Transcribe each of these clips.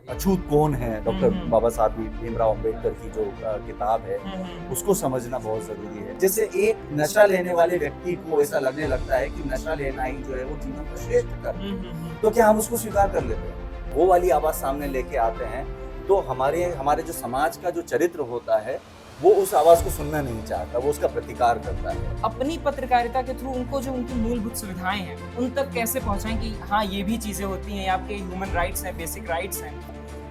अछूत कौन है, डॉक्टर बाबा साहब भीमराव अंबेडकर की जो किताब है उसको समझना बहुत जरूरी है। जैसे एक नशा लेने वाले व्यक्ति को ऐसा लगने लगता है कि नशा लेना ही जो है वो जीवन का श्रेष्ठ कर्म है, तो क्या हम उसको स्वीकार कर लेते हैं? वो वाली आवाज सामने लेके आते हैं तो हमारे जो समाज का जो चरित्र होता है वो उस आवाज को सुनना नहीं चाहता, वो उसका प्रतिकार करता है। अपनी पत्रकारिता के थ्रू उनको जो उनकी मूलभूत सुविधाएं हैं उन तक कैसे पहुंचाएं कि हाँ ये भी चीजें होती हैं, ये आपके ह्यूमन राइट्स हैं, बेसिक राइट्स हैं।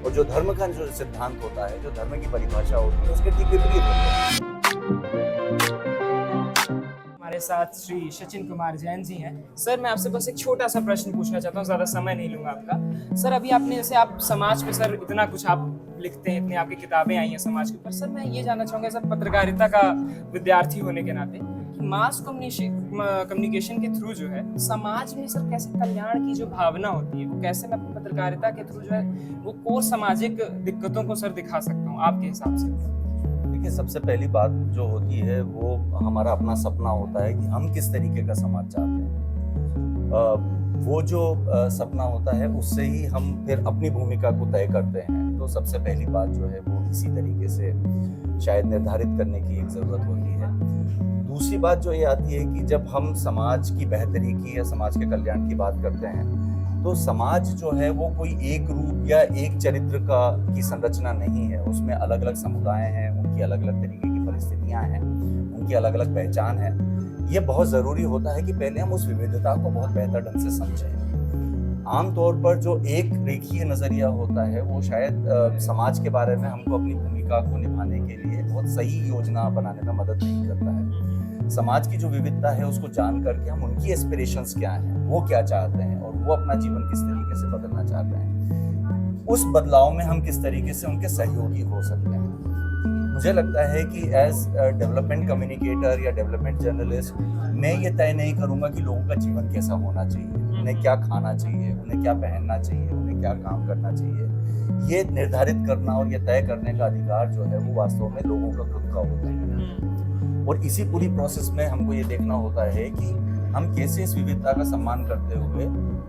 और जो धर्म का जो सिद्धांत होता है, जो धर्म की परिभाषा होती है, उसके ठीक विपरीत होता है। हमारे साथ श्री सचिन कुमार जैन जी हैं। सर मैं आपसे बस एक छोटा सा प्रश्न पूछना चाहता हूँ, ज़्यादा समय नहीं लूँगा आपका। सर अभी आपने जैसे आप समाज पे सर इतना कुछ आप लिखते हैं, इतनी आपकी किताबें आई हैं समाज के ऊपर। सर मैं ये जानना चाहूँगा सर पत्रकारिता का विद्यार्थी होने के नाते कि मास कम्युनिकेशन के थ्रू जो है समाज में सर कैसे कल्याण की जो भावना होती है वो कैसे मैं अपनी पत्रकारिता के थ्रू जो है वो कोर सामाजिक दिक्कतों को सर दिखा सकता हूँ आपके हिसाब से? देखिए, सबसे पहली बात जो होती है वो हमारा अपना सपना होता है कि हम किस तरीके का समाज चाहते हैं। वो जो सपना होता है उससे ही हम फिर अपनी भूमिका को तय करते हैं। तो सबसे पहली बात जो है वो इसी तरीके से शायद निर्धारित करने की एक ज़रूरत होती है। दूसरी बात जो ये आती है कि जब हम समाज की बेहतरी की या समाज के कल्याण की बात करते हैं तो समाज जो है वो कोई एक रूप या एक चरित्र की संरचना नहीं है। उसमें अलग अलग समुदाय हैं, उनकी अलग अलग तरीके की परिस्थितियां हैं, उनकी अलग अलग पहचान है। ये बहुत ज़रूरी होता है कि पहले हम उस विविधता को बहुत बेहतर ढंग से समझें। आमतौर पर जो एक रेखीय नज़रिया होता है वो शायद समाज के बारे में हमको अपनी भूमिका को निभाने के लिए बहुत सही योजना बनाने में मदद नहीं करता है। समाज की जो विविधता है उसको जान करके हम उनकी एस्पिरेशंस क्या हैं, वो क्या चाहते हैं और वो अपना जीवन किस तरीके से बदलना चाहते हैं, उस बदलाव में हम किस तरीके से उनके सहयोगी हो सकते हैं। मुझे लगता है कि एज डेवलपमेंट कम्युनिकेटर या डेवलपमेंट जर्नलिस्ट मैं ये तय नहीं करूँगा कि लोगों का जीवन कैसा होना चाहिए, उन्हें क्या खाना चाहिए, उन्हें क्या पहनना चाहिए, उन्हें क्या काम करना चाहिए। ये निर्धारित करना और ये तय करने का अधिकार जो है वो वास्तव में लोगों का खुद का होता है। और इसी पूरी प्रोसेस में हमको ये देखना होता है कि हम कैसे इस विविधता का सम्मान करते हुए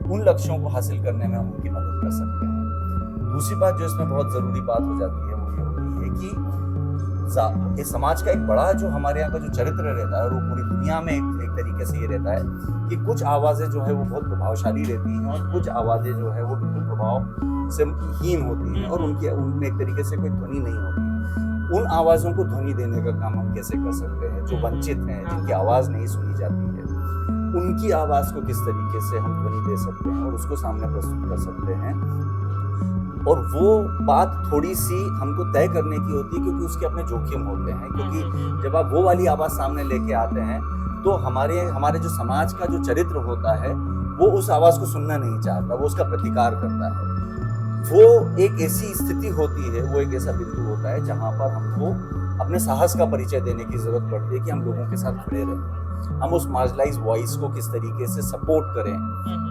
उन लक्ष्यों को हासिल करने में हम उनकी मदद कर सकते हैं। दूसरी बात जो इसमें बहुत ज़रूरी बात हो जाती है वो ये होती है कि इस समाज का एक बड़ा जो हमारे यहाँ का जो चरित्र रहता है वो पूरी दुनिया में एक तरीके से ये रहता है कि कुछ आवाज़ें जो है वो बहुत प्रभावशाली रहती हैं और कुछ आवाज़ें जो है वो बिल्कुल प्रभाव से हीन होती हैं और उनमें एक तरीके से कोई ध्वनि नहीं होती। उन आवाज़ों को ध्वनि देने का काम हम कैसे कर सकते हैं? जो वंचित हैं, जिनकी आवाज़ नहीं सुनी जाती है, उनकी आवाज़ को किस तरीके से हम ध्वनि दे सकते हैं और उसको सामने प्रस्तुत कर सकते हैं। और वो बात थोड़ी सी हमको तय करने की होती है क्योंकि उसके अपने जोखिम होते हैं। क्योंकि जब आप वो वाली आवाज़ सामने लेके आते हैं तो हमारे जो समाज का जो चरित्र होता है वो उस आवाज़ को सुनना नहीं चाहता, वो उसका प्रतिकार करता है। वो एक ऐसी स्थिति होती है, वो एक ऐसा बिंदु होता है जहाँ पर हमको अपने साहस का परिचय देने की जरूरत पड़ती है कि हम लोगों के साथ खड़े रहें, हम उस मार्जिनलाइज्ड वॉइस को किस तरीके से सपोर्ट करें।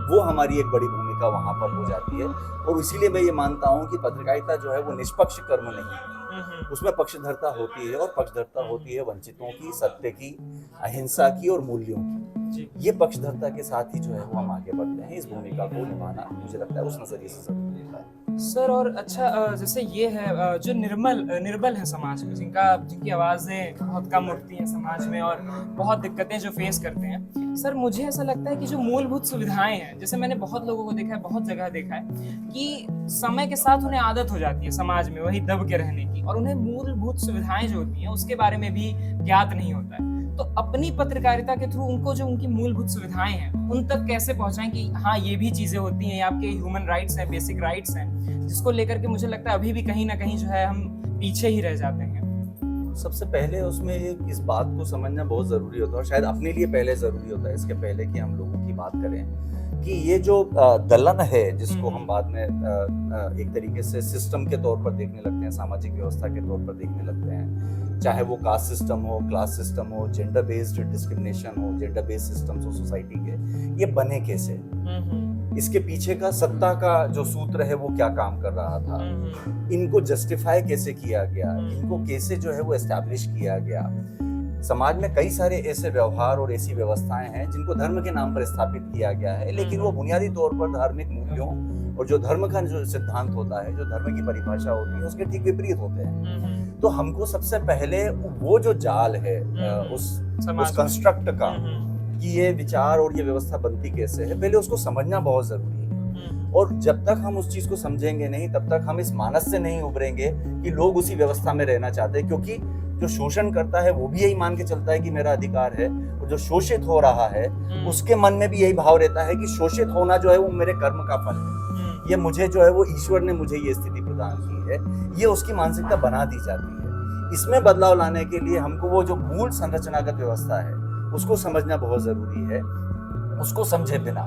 वो हमारी एक बड़ी भूमिका वहाँ पर हो जाती है। और इसीलिए मैं ये मानता हूँ कि पत्रकारिता जो है वो निष्पक्ष कर्म नहीं है, उसमें पक्षधरता होती है और पक्षधरता होती है वंचितों की, सत्य की, अहिंसा की और मूल्यों की। ये पक्षधरता के साथ ही जो है वो हम आगे बढ़ते हैं। इस भूमिका को निभाना मुझे लगता है उस नजरिए से जरूरी है सर। और अच्छा जैसे ये है जो निर्बल है समाज में, जिनकी आवाज़ें बहुत कम उठती हैं समाज में और बहुत दिक्कतें जो फेस करते हैं। सर मुझे ऐसा लगता है कि जो मूलभूत सुविधाएं हैं, जैसे मैंने बहुत लोगों को देखा है, बहुत जगह देखा है कि समय के साथ उन्हें आदत हो जाती है समाज में वही दब के रहने की और उन्हें मूलभूत सुविधाएं जो होती हैं उसके बारे में भी ज्ञात नहीं होता है। तो अपनी पत्रकारिता के थ्रू उनको जो उनकी मूलभूत सुविधाएं हैं उन तक कैसे पहुंचाएं कि हाँ ये भी चीजें होती हैं, ये आपके ह्यूमन राइट्स हैं, बेसिक राइट्स हैं, जिसको लेकर के मुझे लगता है अभी भी कहीं ना कहीं जो है हम पीछे ही रह जाते हैं। सबसे पहले उसमें इस बात को समझना बहुत ज़रूरी होता है और शायद अपने लिए पहले ज़रूरी होता है, इसके पहले कि हम लोगों की बात करें, कि ये जो दलन है जिसको हम बाद में एक तरीके से सिस्टम के तौर पर देखने लगते हैं, सामाजिक व्यवस्था के तौर पर देखने लगते हैं, चाहे वो कास्ट सिस्टम हो, क्लास सिस्टम हो, जेंडर बेस्ड डिस्क्रिमिनेशन हो, जेंडर बेस्ड सिस्टम्स हो सोसाइटी के, ये बने कैसे, इसके पीछे का सत्ता का जो सूत्र है वो क्या काम कर रहा था, इनको जस्टिफाई कैसे किया गया, इनको कैसे जो है वो एस्टैब्लिश किया गया। समाज में कई सारे ऐसे व्यवहार और ऐसी व्यवस्थाएं हैं जिनको धर्म के नाम पर स्थापित किया गया है, लेकिन वो बुनियादी तौर पर धार्मिक मूल्यों और जो धर्म का जो सिद्धांत होता है, जो धर्म की परिभाषा होती है, उसके ठीक विपरीत होते हैं। तो हमको सबसे पहले वो जो जाल है उस कंस्ट्रक्ट का कि ये विचार और ये व्यवस्था बनती कैसे है, पहले उसको समझना बहुत जरूरी है। और जब तक हम उस चीज को समझेंगे नहीं, तब तक हम इस मानस से नहीं उभरेंगे कि लोग उसी व्यवस्था में रहना चाहते हैं, क्योंकि जो शोषण करता है वो भी यही मान के चलता है कि मेरा अधिकार है, और जो शोषित हो रहा है उसके मन में भी यही भाव रहता है कि शोषित होना जो है वो मेरे कर्म का फल है, ये मुझे जो है वो ईश्वर ने मुझे ये स्थिति प्रदान की है, ये उसकी मानसिकता बना दी जाती है। इसमें बदलाव लाने के लिए हमको वो जो मूल संरचनागत व्यवस्था है उसको समझना बहुत जरूरी है। उसको समझे बिना,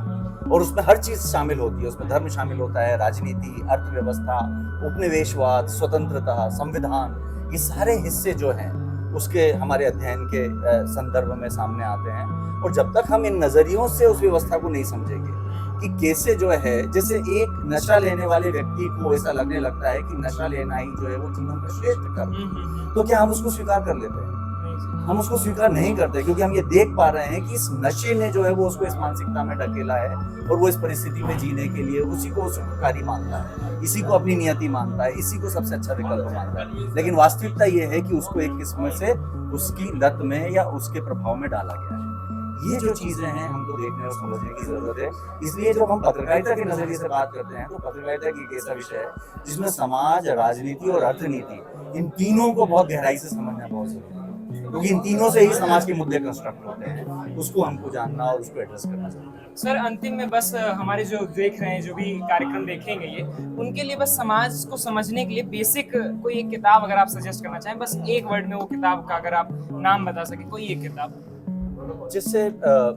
और उसमें हर चीज शामिल होती है, उसमें धर्म शामिल होता है, राजनीति, अर्थव्यवस्था, उपनिवेशवाद, स्वतंत्रता, संविधान, ये सारे हिस्से जो हैं उसके हमारे अध्ययन के संदर्भ में सामने आते हैं। और जब तक हम इन नजरियों से उस व्यवस्था को नहीं समझेंगे कि कैसे जो है, जैसे एक नशा लेने वाले व्यक्ति को ऐसा लगने लगता है कि नशा लेना ही जो है वो जीवन का श्रेष्ठ कर्म, तो क्या हम उसको स्वीकार कर लेते हैं? हम उसको स्वीकार नहीं करते, क्योंकि हम ये देख पा रहे हैं कि इस नशे ने जो है वो उसको इस मानसिकता में ढकेला है, और वो इस परिस्थिति में जीने के लिए उसी को सुखकारी मानता है, इसी को अपनी नियति मानता है, इसी को सबसे अच्छा विकल्प मानता है। लेकिन वास्तविकता ये है कि उसको एक किस्म से उसकी लत में या उसके प्रभाव में डाला गया है। ये जो चीजें हैं हमको देखने और समझने की जरूरत है। इसलिए जब हम पत्रकारिता के नजरिए से बात करते हैं, तो पत्रकारिता एक ऐसा विषय है जिसमें समाज, राजनीति और अर्थनीति, इन तीनों को बहुत गहराई से समझना बहुत जरूरी है, क्योंकि इन तीनों से ही समाज के मुद्दे कंस्ट्रक्ट होते हैं। उसको हमको जानना और उसको एड्रेस करना चाहिए। सर, अंतिम में बस हमारे जो देख रहे हैं, जो भी कार्यक्रम देखेंगे ये, उनके लिए बस समाज को समझने के लिए बेसिक कोई एक किताब अगर आप सजेस्ट करना चाहें, बस एक वर्ड में वो किताब का अगर आप नाम बता सके, कोई एक किताब जिससे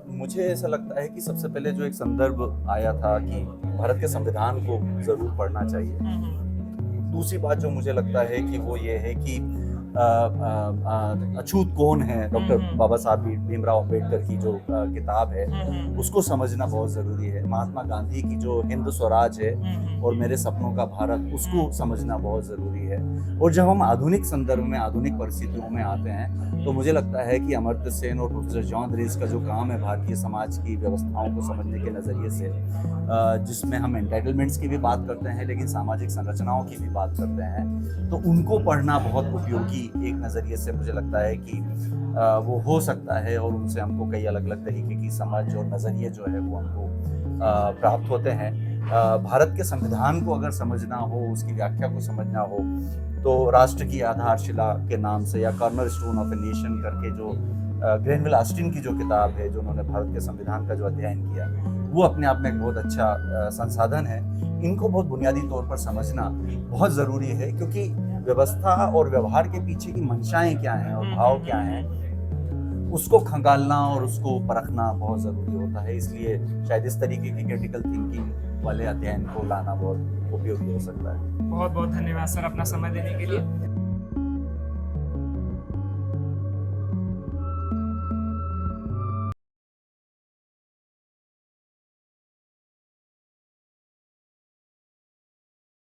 मुझे ऐसा लगता है कि सबसे पहले जो एक संदर्भ आया था कि भारत के संविधान को जरूर पढ़ना चाहिए। दूसरी बात जो मुझे लगता है कि वो ये है कि अछूत कौन है, डॉक्टर बाबा साहब भीमराव अंबेडकर की जो किताब है उसको समझना बहुत जरूरी है। महात्मा गांधी की जो हिंद स्वराज है और मेरे सपनों का भारत, उसको समझना बहुत जरूरी है। और जब हम आधुनिक संदर्भ में, आधुनिक परिस्थितियों में आते हैं, तो मुझे लगता है कि अमर्त्य सेन और प्रोफेसर जॉन रीस का जो काम है भारतीय समाज की व्यवस्थाओं को समझने के नजरिए से, जिसमें हम एंटाइटलमेंट्स की भी बात करते हैं लेकिन सामाजिक संरचनाओं की भी बात करते हैं, तो उनको पढ़ना बहुत उपयोगी एक नज़रिए से मुझे लगता है कि वो हो सकता है। और उनसे हमको कई अलग अलग तरीके की समझ और नज़रिए जो है वो हमको प्राप्त होते हैं। भारत के संविधान को अगर समझना हो, उसकी व्याख्या को समझना हो, तो राष्ट्र की आधारशिला के नाम से या corner stone of a nation करके जो ग्रेनविल ऑस्टिन की जो किताब है, जो उन्होंने भारत के संविधान का जो अध्ययन किया, वो अपने आप में एक बहुत अच्छा संसाधन है। इनको बहुत बुनियादी तौर पर समझना बहुत ज़रूरी है, क्योंकि व्यवस्था और व्यवहार के पीछे की मंशाएं क्या हैं और भाव क्या हैं, उसको खंगालना और उसको परखना बहुत ज़रूरी होता है। इसलिए शायद इस तरीके की क्रिटिकल थिंकिंग वाले अध्ययन को लाना बहुत उपयोगी हो सकता है। बहुत बहुत धन्यवाद सर अपना समय देने के लिए।